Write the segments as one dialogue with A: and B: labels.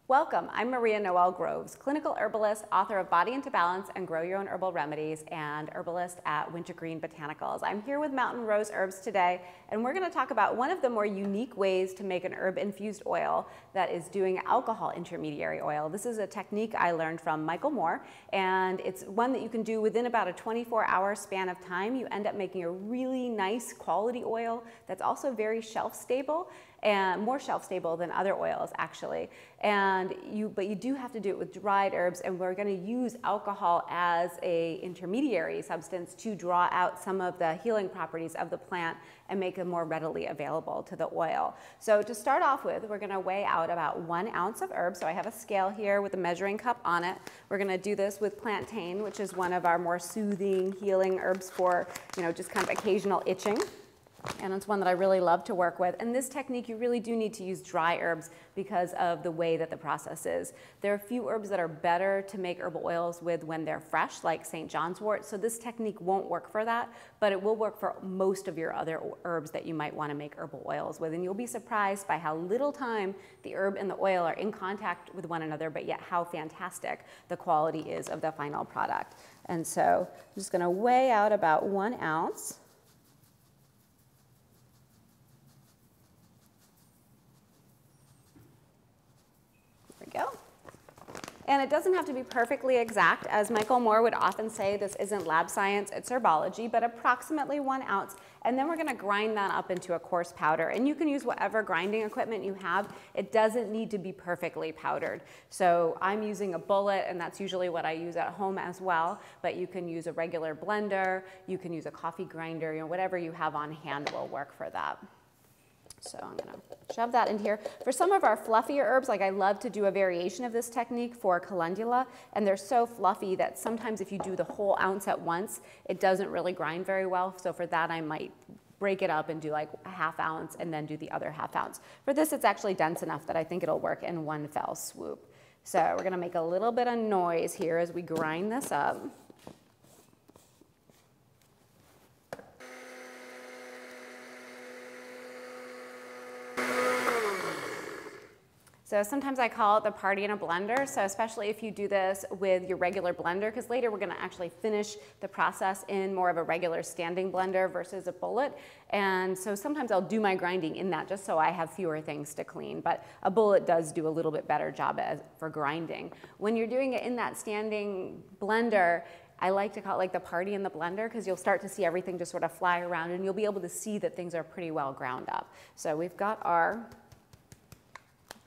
A: Welcome, I'm Maria Noel Groves, clinical herbalist, author of Body Into Balance and Grow Your Own Herbal Remedies, and herbalist at Wintergreen Botanicals. I'm here with Mountain Rose Herbs today, and we're going to talk about one of the more unique ways to make an herb-infused oil that is doing alcohol intermediary oil. This is a technique I learned from Michael Moore, and it's one that you can do within about a 24-hour span of time. You end up making a really nice quality oil that's also very shelf-stable, and more shelf-stable than other oils, actually. But you do have to do it with dried herbs, and we're going to use alcohol as a intermediary substance to draw out some of the healing properties of the plant and make them more readily available to the oil. So to start off with, we're going to weigh out about 1 ounce of herb. So I have a scale here with a measuring cup on it. We're going to do this with plantain, which is one of our more soothing, healing herbs for, just kind of occasional itching. And it's one that I really love to work with. And this technique, you really do need to use dry herbs because of the way that the process is. There are a few herbs that are better to make herbal oils with when they're fresh, like St. John's wort. So this technique won't work for that, but it will work for most of your other herbs that you might want to make herbal oils with. And you'll be surprised by how little time the herb and the oil are in contact with one another, but yet how fantastic the quality is of the final product. And so I'm just going to weigh out about 1 ounce. Go. And it doesn't have to be perfectly exact. As Michael Moore would often say, this isn't lab science, it's herbology, but approximately 1 ounce. And then we're going to grind that up into a coarse powder. And you can use whatever grinding equipment you have. It doesn't need to be perfectly powdered. So I'm using a bullet, and that's usually what I use at home as well. But you can use a regular blender, you can use a coffee grinder, whatever you have on hand will work for that. So I'm going to shove that in here. For some of our fluffier herbs, like I love to do a variation of this technique for calendula, and they're so fluffy that sometimes if you do the whole ounce at once, it doesn't really grind very well. So for that, I might break it up and do like a ½ ounce and then do the other ½ ounce. For this, it's actually dense enough that I think it'll work in one fell swoop. So we're going to make a little bit of noise here as we grind this up. So sometimes I call it the party in a blender, so especially if you do this with your regular blender, because later we're going to actually finish the process in more of a regular standing blender versus a bullet. And so sometimes I'll do my grinding in that just so I have fewer things to clean, but a bullet does do a little bit better job for grinding. When you're doing it in that standing blender, I like to call it like the party in the blender, because you'll start to see everything just sort of fly around and you'll be able to see that things are pretty well ground up. So we've got our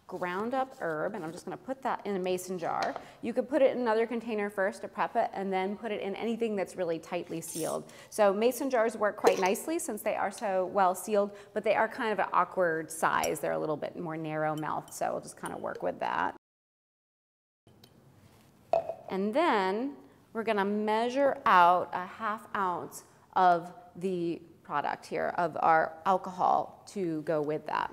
A: ground up herb, and I'm just going to put that in a mason jar. You could put it in another container first to prep it, and then put it in anything that's really tightly sealed. So mason jars work quite nicely since they are so well sealed, but they are kind of an awkward size. They're a little bit more narrow mouthed, so we'll just kind of work with that. And then we're going to measure out a ½ ounce of the product here, of our alcohol, to go with that.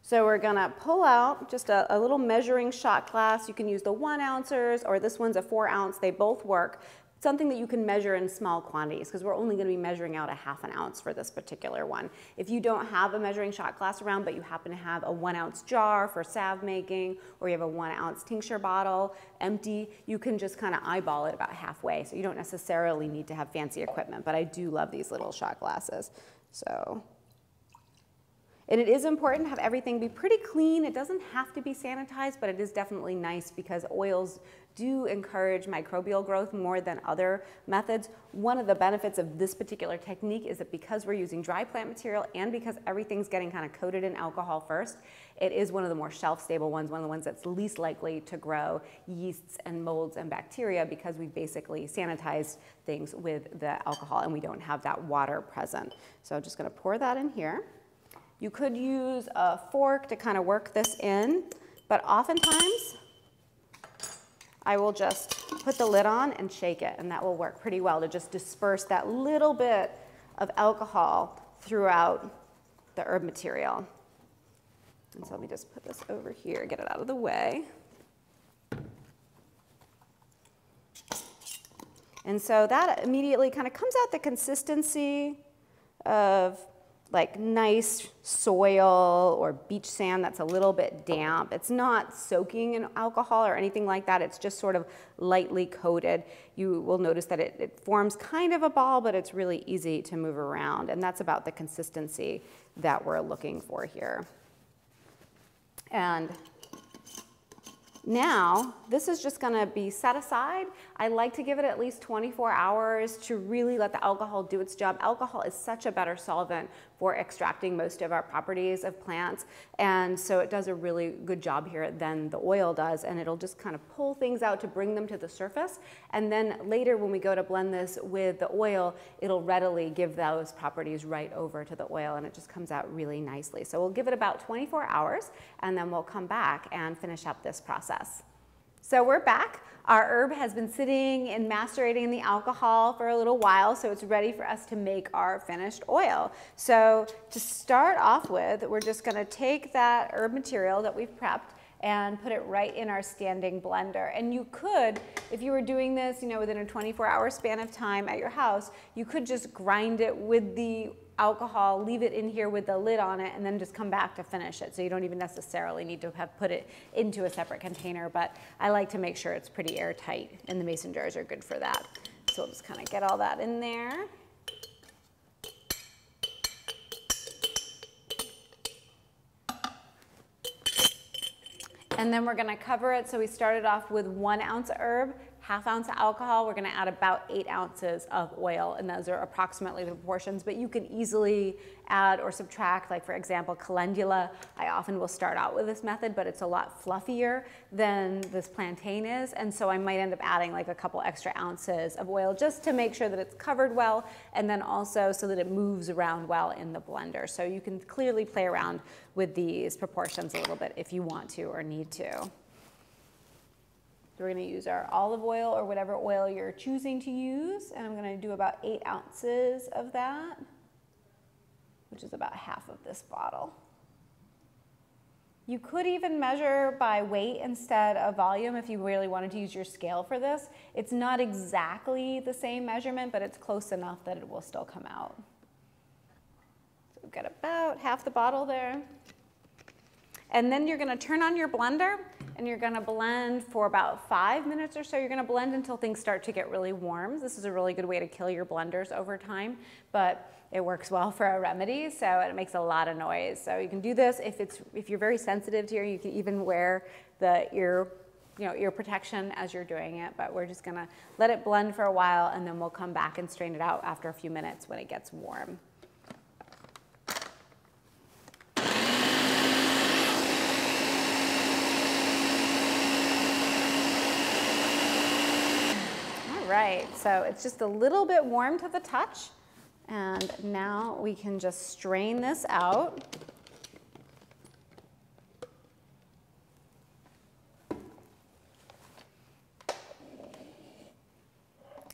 A: So we're going to pull out just a little measuring shot glass. You can use the 1 ounces, or this one's a 4 ounce. They both work. Something that you can measure in small quantities, because we're only going to be measuring out a ½ ounce for this particular one. If you don't have a measuring shot glass around, but you happen to have a 1 ounce jar for salve making, or you have a 1 ounce tincture bottle empty, you can just kind of eyeball it about halfway. So you don't necessarily need to have fancy equipment, but I do love these little shot glasses. And it is important to have everything be pretty clean. It doesn't have to be sanitized, but it is definitely nice because oils do encourage microbial growth more than other methods. One of the benefits of this particular technique is that because we're using dry plant material and because everything's getting kind of coated in alcohol first, it is one of the more shelf-stable ones, one of the ones that's least likely to grow yeasts and molds and bacteria, because we basically sanitized things with the alcohol and we don't have that water present. So I'm just going to pour that in here. You could use a fork to kind of work this in, but oftentimes I will just put the lid on and shake it, and that will work pretty well to just disperse that little bit of alcohol throughout the herb material. And so let me just put this over here, get it out of the way. And so that immediately kind of comes out the consistency of like nice soil or beach sand that's a little bit damp. It's not soaking in alcohol or anything like that. It's just sort of lightly coated. You will notice that it forms kind of a ball, but it's really easy to move around. And that's about the consistency that we're looking for here. And now, this is just gonna be set aside. I like to give it at least 24 hours to really let the alcohol do its job. Alcohol is such a better solvent for extracting most of our properties of plants, and so it does a really good job here than the oil does, and it'll just kind of pull things out to bring them to the surface, and then later when we go to blend this with the oil, it'll readily give those properties right over to the oil, and it just comes out really nicely. So we'll give it about 24 hours, and then we'll come back and finish up this process. So we're back. Our herb has been sitting and macerating in the alcohol for a little while, so it's ready for us to make our finished oil. So to start off with, we're just going to take that herb material that we've prepped and put it right in our standing blender. And you could, if you were doing this, within a 24-hour span of time at your house, you could just grind it with the alcohol, leave it in here with the lid on it, and then just come back to finish it. So you don't even necessarily need to have put it into a separate container, but I like to make sure it's pretty airtight, and the mason jars are good for that. So we'll just kind of get all that in there. And then we're gonna cover it. So we started off with 1 ounce of herb, ½ ounce of alcohol. We're gonna add about 8 ounces of oil, and those are approximately the proportions, but you can easily add or subtract, like for example, calendula. I often will start out with this method, but it's a lot fluffier than this plantain is, and so I might end up adding like a couple extra ounces of oil just to make sure that it's covered well, and then also so that it moves around well in the blender. So you can clearly play around with these proportions a little bit if you want to or need to. So we're going to use our olive oil or whatever oil you're choosing to use, and I'm going to do about 8 ounces of that, which is about half of this bottle. You could even measure by weight instead of volume if you really wanted to use your scale for this. It's not exactly the same measurement, but it's close enough that it will still come out. So we've got about half the bottle there. And then you're going to turn on your blender and you're going to blend for about 5 minutes or so. You're going to blend until things start to get really warm. This is a really good way to kill your blenders over time, but it works well for a remedy, so it makes a lot of noise. So you can do this if you're very sensitive to you can even wear the ear protection as you're doing it, but we're just going to let it blend for a while, and then we'll come back and strain it out after a few minutes when it gets warm. Right, so it's just a little bit warm to the touch, and now we can just strain this out.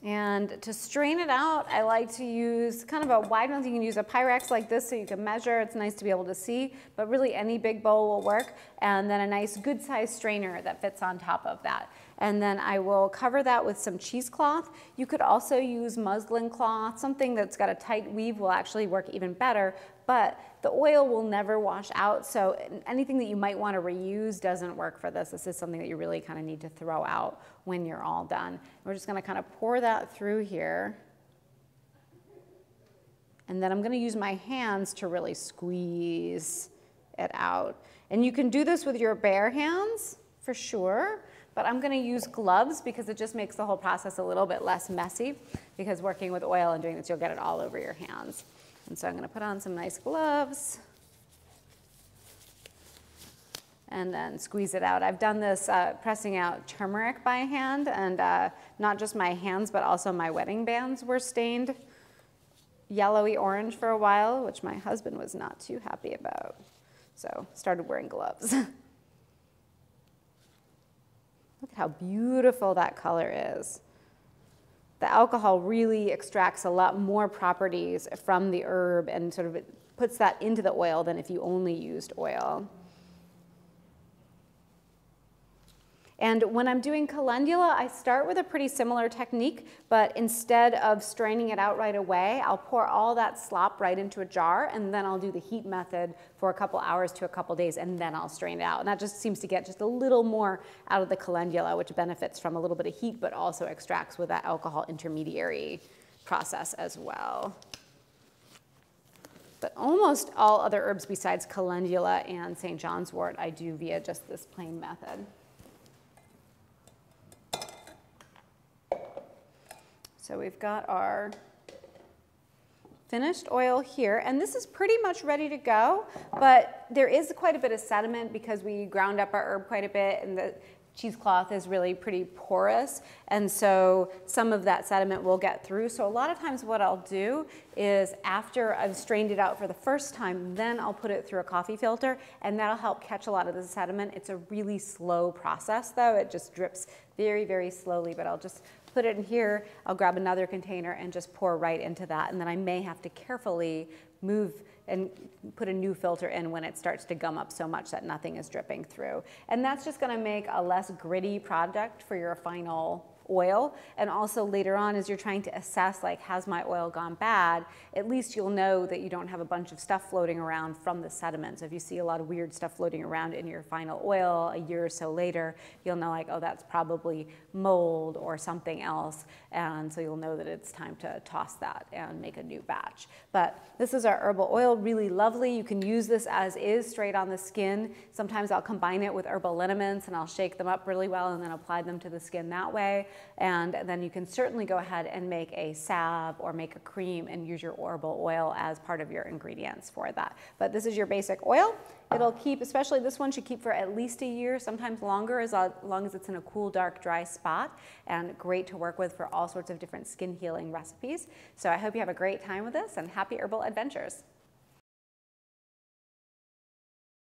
A: And to strain it out, I like to use kind of a wide one. You can use a Pyrex like this so you can measure. It's nice to be able to see, but really any big bowl will work. And then a nice good sized strainer that fits on top of that. And then I will cover that with some cheesecloth. You could also use muslin cloth. Something that's got a tight weave will actually work even better, but the oil will never wash out, so anything that you might want to reuse doesn't work for this. This is something that you really kind of need to throw out when you're all done. We're just going to kind of pour that through here. And then I'm going to use my hands to really squeeze it out. And you can do this with your bare hands for sure, but I'm going to use gloves because it just makes the whole process a little bit less messy, because working with oil and doing this, you'll get it all over your hands. And so I'm going to put on some nice gloves and then squeeze it out. I've done this pressing out turmeric by hand, and not just my hands, but also my wedding bands were stained yellowy orange for a while, which my husband was not too happy about. So started wearing gloves. Look at how beautiful that color is. The alcohol really extracts a lot more properties from the herb and sort of puts that into the oil than if you only used oil. And when I'm doing calendula, I start with a pretty similar technique, but instead of straining it out right away, I'll pour all that slop right into a jar, and then I'll do the heat method for a couple hours to a couple days, and then I'll strain it out. And that just seems to get just a little more out of the calendula, which benefits from a little bit of heat, but also extracts with that alcohol intermediary process as well. But almost all other herbs besides calendula and St. John's wort I do via just this plain method. So we've got our finished oil here, and this is pretty much ready to go, but there is quite a bit of sediment because we ground up our herb quite a bit, and the cheesecloth is really pretty porous, and so some of that sediment will get through. So a lot of times what I'll do is after I've strained it out for the first time, then I'll put it through a coffee filter, and that'll help catch a lot of the sediment. It's a really slow process though. It just drips very, very slowly, but I'll just put it in here. I'll grab another container and just pour right into that, and then I may have to carefully move and put a new filter in when it starts to gum up so much that nothing is dripping through. And that's just gonna make a less gritty product for your final oil. And also later on, as you're trying to assess, like, has my oil gone bad, at least you'll know that you don't have a bunch of stuff floating around from the sediment. So if you see a lot of weird stuff floating around in your final oil a year or so later, you'll know, like, oh, that's probably mold or something else. And so you'll know that it's time to toss that and make a new batch. But this is our herbal oil, really lovely. You can use this as is, straight on the skin. Sometimes I'll combine it with herbal liniments and I'll shake them up really well and then apply them to the skin that way. And then you can certainly go ahead and make a salve or make a cream and use your herbal oil as part of your ingredients for that. But this is your basic oil. It'll keep, especially this one, should keep for at least a year, sometimes longer, as long as it's in a cool, dark, dry spot, and great to work with for all sorts of different skin healing recipes. So I hope you have a great time with this, and happy herbal adventures.